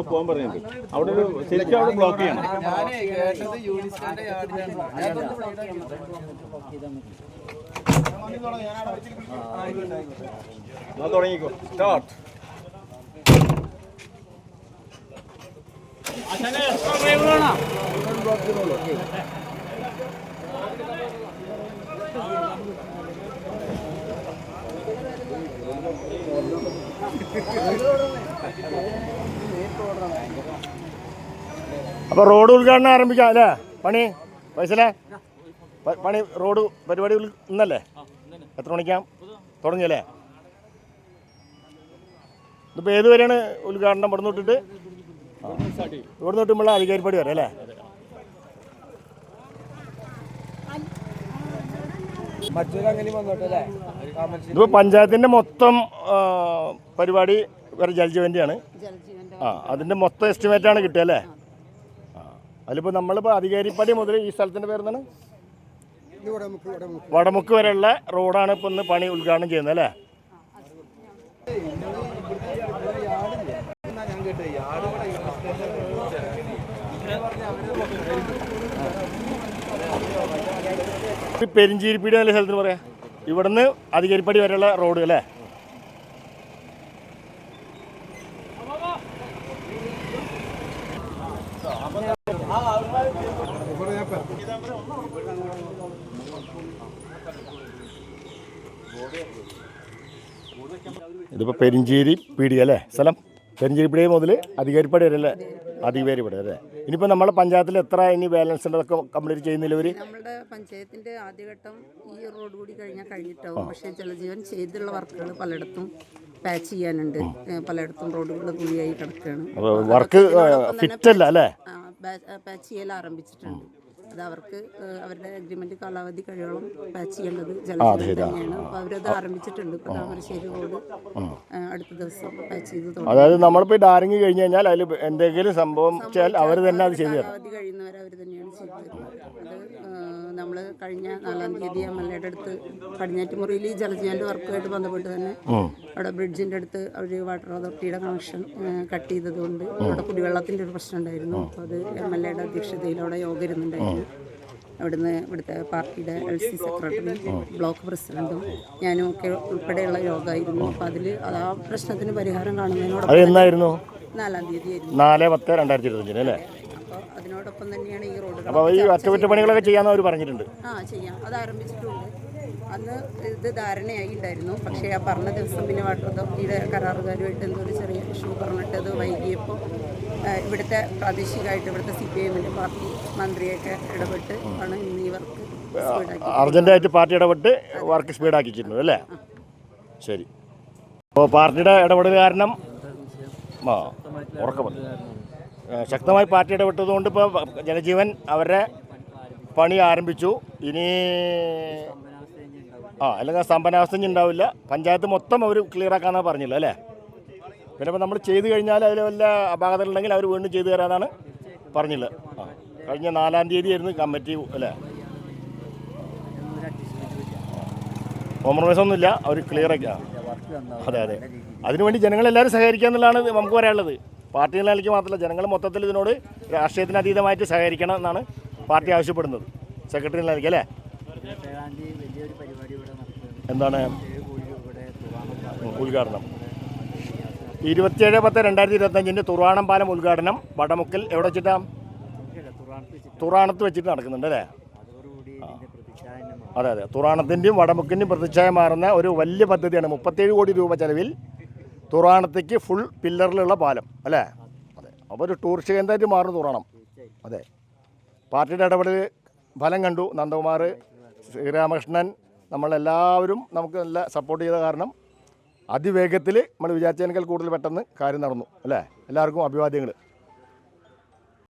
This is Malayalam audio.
പോകാൻ പറയുന്നുണ്ട്. അവിടെ ഒരു ശരിക്കും അവിടെ ബ്ലോക്ക് ചെയ്യണം. തുടങ്ങിക്കോ. സ്റ്റാർട്ട്. അപ്പോൾ റോഡ് ഉദ്ഘാടനം ആരംഭിക്കാം അല്ലേ? പൈസലേ പണി റോഡ് പരിപാടി ഇന്നല്ലേ? എത്ര മണിക്കാം തുടങ്ങിയല്ലേ? ഇതിപ്പോൾ ഏതുവരെയാണ് ഉദ്ഘാടനം? ഇവിടെ നിന്ന് തൊട്ടിട്ട് ഇവിടെ നിന്ന് തൊട്ടുമ്പോൾ അധികാരിപ്പടി വരെ അല്ലേ? ഇതിപ്പോൾ പഞ്ചായത്തിൻ്റെ മൊത്തം പരിപാടി വരെ ജൽജീവൻ്റെയാണ്. അതിൻ്റെ മൊത്തം എസ്റ്റിമേറ്റാണ് കിട്ടുക അല്ലേ? അതിലിപ്പോൾ നമ്മളിപ്പോൾ അധികാരിപ്പടി മുതൽ ഈ സ്ഥലത്തിൻ്റെ പേരെന്താണ്? വടമുക്ക് വരെയുള്ള റോഡാണ് ഇപ്പോൾ ഇന്ന് പണി ഉദ്ഘാടനം ചെയ്യുന്നത് അല്ലേ? പെരിഞ്ചീരിപ്പീടി നല്ല സ്ഥലത്തിന് പറയാം. ഇവിടുന്ന് അധികാരിപ്പടി വരെയുള്ള റോഡ് അല്ലേ? ഇതിപ്പോൾ പെരിഞ്ചേരി പീടി അല്ലേ സ്ഥലം? പെരിഞ്ചേരി പീടി മുതൽ അധികാരിപ്പടി വരെ അല്ലേ? അധികാരിപ്പടി അല്ലേ? ഇനിയിപ്പോൾ നമ്മളെ പഞ്ചായത്തിൽ എത്ര ഇനി ബാലൻസ് ഉള്ളതൊക്കെ കംപ്ലീറ്റ് ചെയ്യുന്നില്ല ഇവർ? നമ്മുടെ പഞ്ചായത്തിൻ്റെ ആദ്യഘട്ടം ഈ റോഡ് കൂടി കഴിഞ്ഞിട്ടാവും. പക്ഷേ ജലജീവൻ ചെയ്തുള്ള വർക്കുകൾ പലയിടത്തും പാച്ച് ചെയ്യാനുണ്ട്. പലയിടത്തും റോഡുകൾ കുഴിയായി കിടക്കുകയാണ്. വർക്ക് ഫിറ്റല്ല അല്ലേ? പാച്ച് ചെയ്യൽ ആരംഭിച്ചിട്ടുണ്ട്. അത് അവർക്ക് അവരുടെ അഗ്രിമെന്റ് കാലാവധി കഴിയോളം പാച്ച് ചെയ്യേണ്ടത് ജലജീവൻ തന്നെയാണ്. അപ്പോൾ അവരത് ആരംഭിച്ചിട്ടുണ്ട്. ഇപ്പോൾ താമരശ്ശേരി റോഡ് അടുത്ത ദിവസം പാച്ച് ചെയ്ത് തുടങ്ങും. അതായത് നമ്മളിപ്പോൾ ഡാറിങ് കഴിഞ്ഞ് കഴിഞ്ഞാൽ അതിൽ എന്തെങ്കിലും സംഭവിച്ചാൽ അവർ തന്നെ അത് ചെയ്തു തരും. കാലാവധി കഴിയുന്നവരെ അവർ തന്നെയാണ് ചെയ്തു തരുന്നത്. അത് നമ്മൾ കഴിഞ്ഞ 4-ാം തീയതി MLA-യുടെ അടുത്ത് പടിഞ്ഞാറ്റുമുറിയിൽ ഈ ജലജീവൻ്റെ വർക്കുമായിട്ട് ബന്ധപ്പെട്ട് തന്നെ അവിടെ ബ്രിഡ്ജിൻ്റെ അടുത്ത് അവർ വാട്ടർ അതോറിറ്റിയുടെ കണക്ഷൻ കട്ട് ചെയ്തതുകൊണ്ട് അവിടെ കുടിവെള്ളത്തിൻ്റെ ഒരു പ്രശ്നം ഉണ്ടായിരുന്നു. അപ്പോൾ അത് MLA-യുടെ അധ്യക്ഷതയിൽ അവിടെ യോഗ ഇരുന്നുണ്ടായിരുന്നു. അവിടുന്ന് ഇവിടുത്തെ പാർട്ടിയുടെ LC സെക്രട്ടറി, ബ്ലോക്ക് പ്രസിഡന്റും ഞാനും ഒക്കെ ഉൾപ്പെടെയുള്ള യോഗമായിരുന്നു. അപ്പോൾ അതിൽ ആ പ്രശ്നത്തിന് പരിഹാരം കാണുന്നതിനോടൊപ്പം 4-ാം തീയതി ആയിരുന്നു. 4/10/2025 അല്ലേ? അപ്പോൾ അതിനോടൊപ്പം തന്നെയാണ് ഈ റോഡ്. അപ്പോൾ ഈ അറ്റകുറ്റപ്പണികളൊക്കെ ചെയ്യാമെന്ന് അവർ പറഞ്ഞിട്ടുണ്ട്. ചെയ്യാം, അത് ആരംഭിച്ചിട്ടുണ്ട്. അന്ന് ഇത് ധാരണയായി ഉണ്ടായിരുന്നു. പക്ഷേ ആ പറഞ്ഞ ദിവസം പിന്നെ വാട്ടർ അതോറിറ്റിയുടെ കരാറുകാരുമായിട്ട് എന്തോ ഒരു ചെറിയ ഇഷ്യൂ പറഞ്ഞിട്ട് അത് വൈകിയപ്പോൾ ഇവിടുത്തെ പ്രാദേശികമായിട്ട് ഇവിടുത്തെ CPIM-ൻ്റെ പാർട്ടി മന്ത്രിയൊക്കെ ഇടപെട്ട് ആണ് ഇന്ന് ഈ വർക്ക് സ്പീഡാക്കി. അർജൻറ്റായിട്ട് പാർട്ടി ഇടപെട്ട് വർക്ക് സ്പീഡാക്കിയിട്ടുണ്ട് അല്ലേ? ശരി. അപ്പോൾ പാർട്ടിയുടെ ഇടപെടൽ കാരണം ശക്തമായി പാർട്ടി ഇടപെട്ടതുകൊണ്ട് ഇപ്പോൾ ജലജീവൻ അവരുടെ പണി ആരംഭിച്ചു. ഇനി അല്ലെങ്കിൽ സ്തംഭനാവസ്ഥ ഉണ്ടാവില്ല. പഞ്ചായത്ത് മൊത്തം അവർ ക്ലിയർ ആക്കാമെന്നാണ് പറഞ്ഞില്ല അല്ലേ? പിന്നെ ഇപ്പോൾ നമ്മൾ ചെയ്ത് കഴിഞ്ഞാൽ അതിൽ വല്ല അപാകതകളുണ്ടെങ്കിൽ അവർ വീണ്ടും ചെയ്തു തരാനാണ് പറഞ്ഞില്ല. കഴിഞ്ഞ 4-ാം തീയതി ആയിരുന്നു കമ്മിറ്റി അല്ലേ? കോംപ്രമൈസ് ഒന്നുമില്ല, അവർ ക്ലിയർ ആക്കുക. അതെ. അതിനുവേണ്ടി ജനങ്ങളെല്ലാവരും സഹകരിക്കുക എന്നുള്ളതാണ് നമുക്ക് പറയാനുള്ളത്. പാർട്ടി നിലയ്ക്ക് മാത്രമല്ല, ജനങ്ങൾ മൊത്തത്തിൽ ഇതിനോട് രാഷ്ട്രീയത്തിന് അതീതമായിട്ട് സഹകരിക്കണം എന്നാണ് പാർട്ടി ആവശ്യപ്പെടുന്നത്. സെക്രട്ടറി നിലയ്ക്ക് അല്ലേ? എന്താണ് ഉദ്ഘാടനം? 27/10/2025 തുറാണം പാലം ഉദ്ഘാടനം വടമുക്കൽ എവിടെ വെച്ചിട്ടാണ്? തുറാണത്ത് വെച്ചിട്ട് നടക്കുന്നുണ്ട് അല്ലേ? അതെ. തുറാണത്തിൻ്റെയും വടമുക്കിൻ്റെയും പ്രതിച്ഛായ മാറുന്ന ഒരു വലിയ പദ്ധതിയാണ്. 37 കോടി രൂപ ചെലവിൽ തുറാണത്തേക്ക് ഫുൾ പില്ലറിലുള്ള പാലം അല്ലേ? അതെ. അപ്പോൾ ഒരു ടൂറിസ്റ്റ് കേന്ദ്രമായിട്ട് മാറുന്നു തുറാണം. അതെ. പാർട്ടിയുടെ ഇടപെടൽ ഫലം കണ്ടു. നന്ദകുമാർ, ശ്രീരാമകൃഷ്ണൻ, നമ്മളെല്ലാവരും നമുക്ക് നല്ല സപ്പോർട്ട് ചെയ്ത കാരണം അതിവേഗത്തിൽ നമ്മൾ വിചാരിച്ചതിനേക്കാൾ കൂടുതൽ പെട്ടെന്ന് കാര്യം നടന്നു അല്ലേ? എല്ലാവർക്കും അഭിവാദ്യങ്ങൾ.